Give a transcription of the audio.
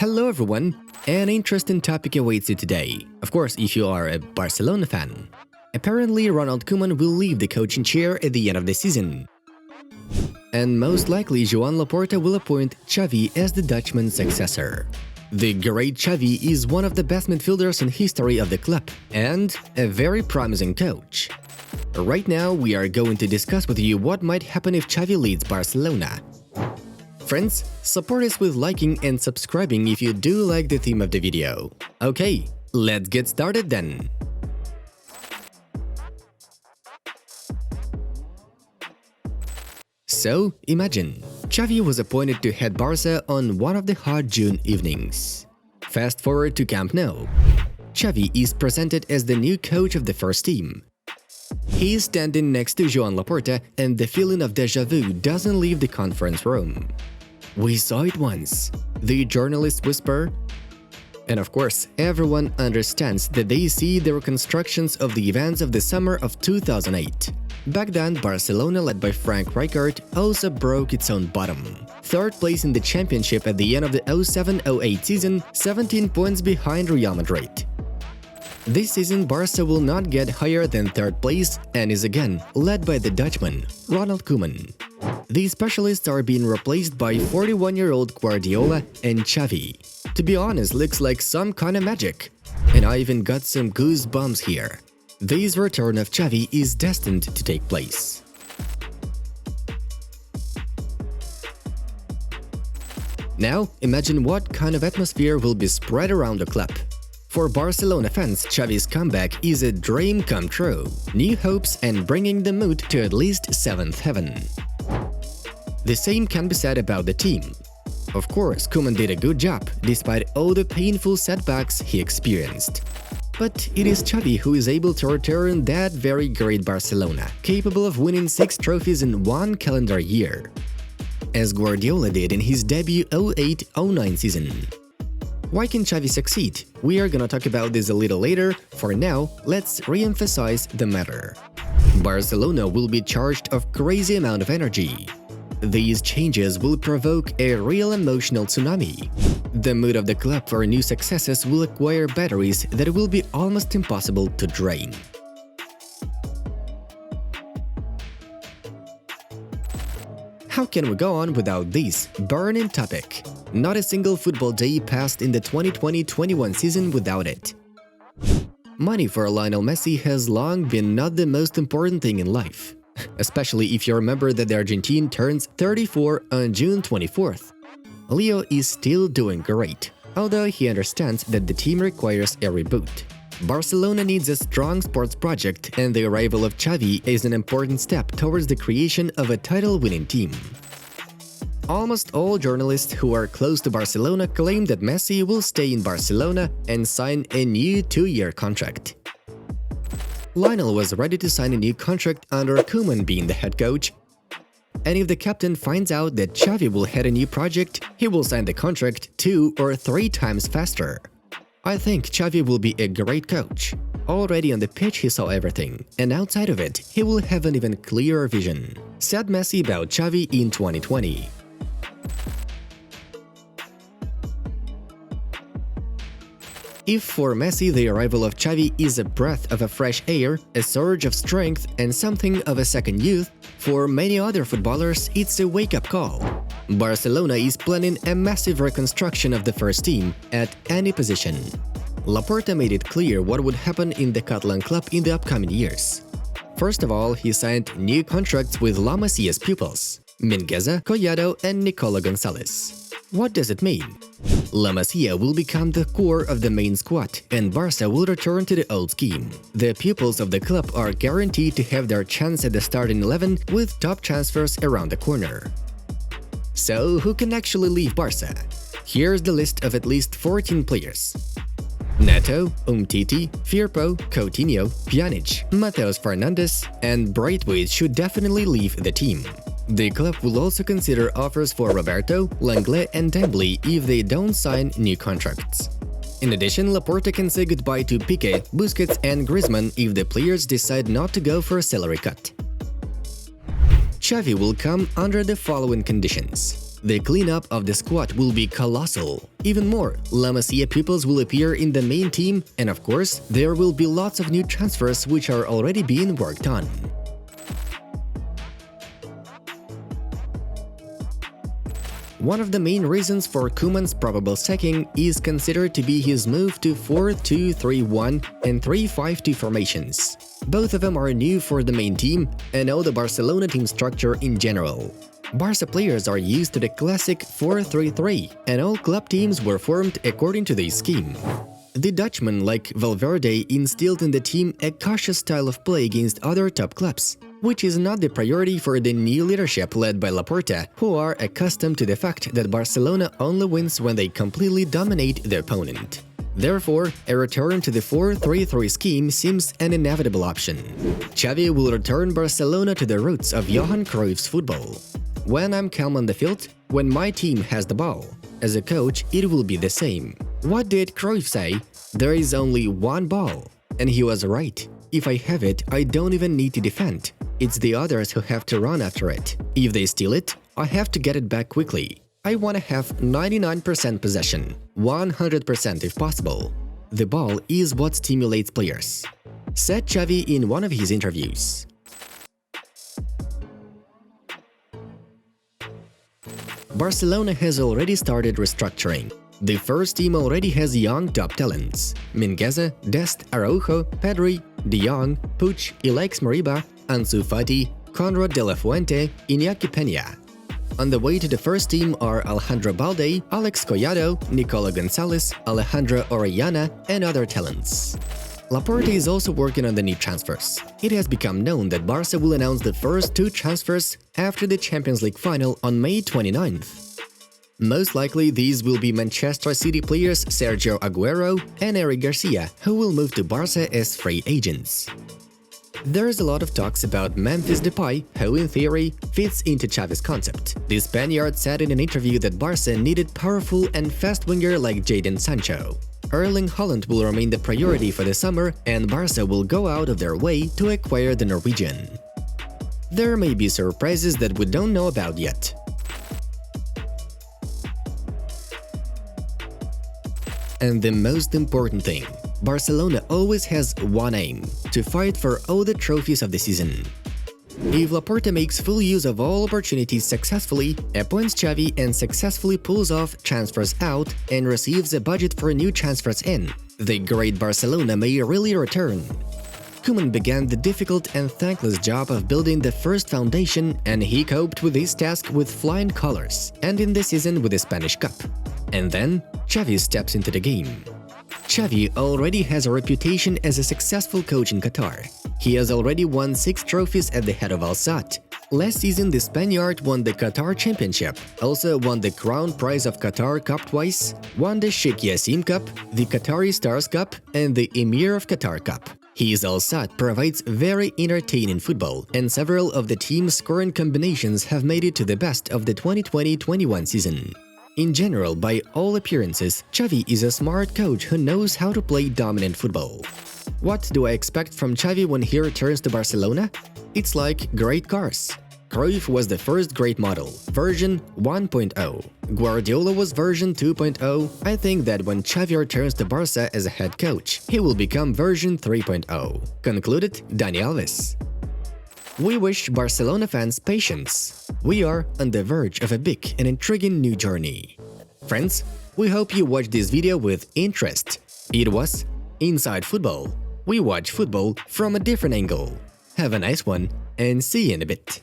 Hello everyone! An interesting topic awaits you today. Of course, if you are a Barcelona fan. Apparently, Ronald Koeman will leave the coaching chair at the end of the season. And most likely, Joan Laporta will appoint Xavi as the Dutchman's successor. The Great Xavi is one of the best midfielders in history of the club and a very promising coach. Right now, we are going to discuss with you what might happen if Xavi leads Barcelona. Friends, support us with liking and subscribing if you do like the theme of the video. Okay, let's get started then. So, imagine, Xavi was appointed to head Barça on one of the hot June evenings. Fast forward to Camp Nou. Xavi is presented as the new coach of the first team. He is standing next to Joan Laporta and the feeling of déjà vu doesn't leave the conference room. "We saw it once," the journalists whisper. And of course, everyone understands that they see the reconstructions of the events of the summer of 2008. Back then, Barcelona, led by Frank Rijkaard, also broke its own bottom. Third place in the championship at the end of the 07-08 season, 17 points behind Real Madrid. This season, Barça will not get higher than third place and is again led by the Dutchman, Ronald Koeman. These specialists are being replaced by 41-year-old Guardiola and Xavi. To be honest, looks like some kind of magic. And I even got some goosebumps here. This return of Xavi is destined to take place. Now, imagine what kind of atmosphere will be spread around the club. For Barcelona fans, Xavi's comeback is a dream come true. New hopes and bringing the mood to at least 7th heaven. The same can be said about the team. Of course, Koeman did a good job, despite all the painful setbacks he experienced. But it is Xavi who is able to return that very great Barcelona, capable of winning 6 trophies in one calendar year, as Guardiola did in his debut 08-09 season. Why can Xavi succeed? We are gonna talk about this a little later. For now, let's re-emphasize the matter. Barcelona will be charged of crazy amount of energy. These changes will provoke a real emotional tsunami. The mood of the club for new successes will acquire batteries that will be almost impossible to drain. How can we go on without this burning topic? Not a single football day passed in the 2020-21 season without it. Money for Lionel Messi has long been not the most important thing in life. Especially if you remember that the Argentine turns 34 on June 24th. Leo is still doing great, although he understands that the team requires a reboot. Barcelona needs a strong sports project, and the arrival of Xavi is an important step towards the creation of a title-winning team. Almost all journalists who are close to Barcelona claim that Messi will stay in Barcelona and sign a new 2-year contract. Lionel was ready to sign a new contract under Koeman being the head coach, and if the captain finds out that Xavi will head a new project, he will sign the contract 2 or 3 times faster. I think Xavi will be a great coach. Already on the pitch he saw everything, and outside of it, he will have an even clearer vision, said Messi about Xavi in 2020. If for Messi the arrival of Xavi is a breath of a fresh air, a surge of strength and something of a second youth, for many other footballers it's a wake-up call. Barcelona is planning a massive reconstruction of the first team at any position. Laporta made it clear what would happen in the Catalan club in the upcoming years. First of all, he signed new contracts with La Masia's pupils, Mingueza, Collado and Nicola Gonzalez. What does it mean? La Masia will become the core of the main squad, and Barça will return to the old scheme. The pupils of the club are guaranteed to have their chance at the starting 11 with top transfers around the corner. So, who can actually leave Barça? Here's the list of at least 14 players. Neto, Umtiti, Firpo, Coutinho, Pjanic, Mateus Fernandes, and Braithwaite should definitely leave the team. The club will also consider offers for Roberto, Lenglet and Dembele if they don't sign new contracts. In addition, Laporta can say goodbye to Piqué, Busquets and Griezmann if the players decide not to go for a salary cut. Xavi will come under the following conditions. The cleanup of the squad will be colossal. Even more, La Masia pupils will appear in the main team, and of course, there will be lots of new transfers which are already being worked on. One of the main reasons for Koeman's probable sacking is considered to be his move to 4-2-3-1 and 3-5-2 formations. Both of them are new for the main team and know the Barcelona team structure in general. Barça players are used to the classic 4-3-3, and all club teams were formed according to this scheme. The Dutchman, like Valverde, instilled in the team a cautious style of play against other top clubs, which is not the priority for the new leadership led by Laporta, who are accustomed to the fact that Barcelona only wins when they completely dominate the opponent. Therefore, a return to the 4-3-3 scheme seems an inevitable option. Xavi will return Barcelona to the roots of Johan Cruyff's football. When I'm calm on the field, when my team has the ball. As a coach, it will be the same. What did Cruyff say? There is only one ball. And he was right. If I have it, I don't even need to defend. It's the others who have to run after it. If they steal it, I have to get it back quickly. I want to have 99% possession, 100% if possible. The ball is what stimulates players, said Xavi in one of his interviews. Barcelona has already started restructuring. The first team already has young top talents: Mingueza, Dest, Araujo, Pedri, De Jong, Puig, Alex Moriba, Ansu Fati, Conrad de la Fuente, Iñaki Peña. On the way to the first team are Alejandro Balde, Alex Collado, Nicola Gonzalez, Alejandro Orellana, and other talents. Laporta is also working on the new transfers. It has become known that Barça will announce the first two transfers after the Champions League final on May 29th. Most likely, these will be Manchester City players Sergio Aguero and Eric Garcia, who will move to Barça as free agents. There's a lot of talks about Memphis Depay, who in theory fits into Xavi's concept. The Spaniard said in an interview that Barça needed powerful and fast winger like Jadon Sancho. Erling Haaland will remain the priority for the summer, and Barça will go out of their way to acquire the Norwegian. There may be surprises that we don't know about yet. And the most important thing, Barcelona always has one aim: to fight for all the trophies of the season. If Laporta makes full use of all opportunities successfully, appoints Xavi and successfully pulls off transfers out and receives a budget for new transfers in, the great Barcelona may really return. Koeman began the difficult and thankless job of building the first foundation, and he coped with this task with flying colors, ending the season with the Spanish Cup. And then, Xavi steps into the game. Xavi already has a reputation as a successful coach in Qatar. He has already won 6 trophies at the head of Al Sadd. Last season, the Spaniard won the Qatar Championship, also won the Crown Prize of Qatar Cup twice, won the Sheikh Yassim Cup, the Qatari Stars Cup, and the Emir of Qatar Cup. His Al Sadd provides very entertaining football, and several of the team's current combinations have made it to the best of the 2020-21 season. In general, by all appearances, Xavi is a smart coach who knows how to play dominant football. What do I expect from Xavi when he returns to Barcelona? It's like great cars. Cruyff was the first great model, version 1.0. Guardiola was version 2.0. I think that when Xavi returns to Barça as a head coach, he will become version 3.0. Concluded Dani Alves. We wish Barcelona fans patience. We are on the verge of a big and intriguing new journey. Friends, we hope you watched this video with interest. It was Inside Football. We watch football from a different angle. Have a nice one, and see you in a bit.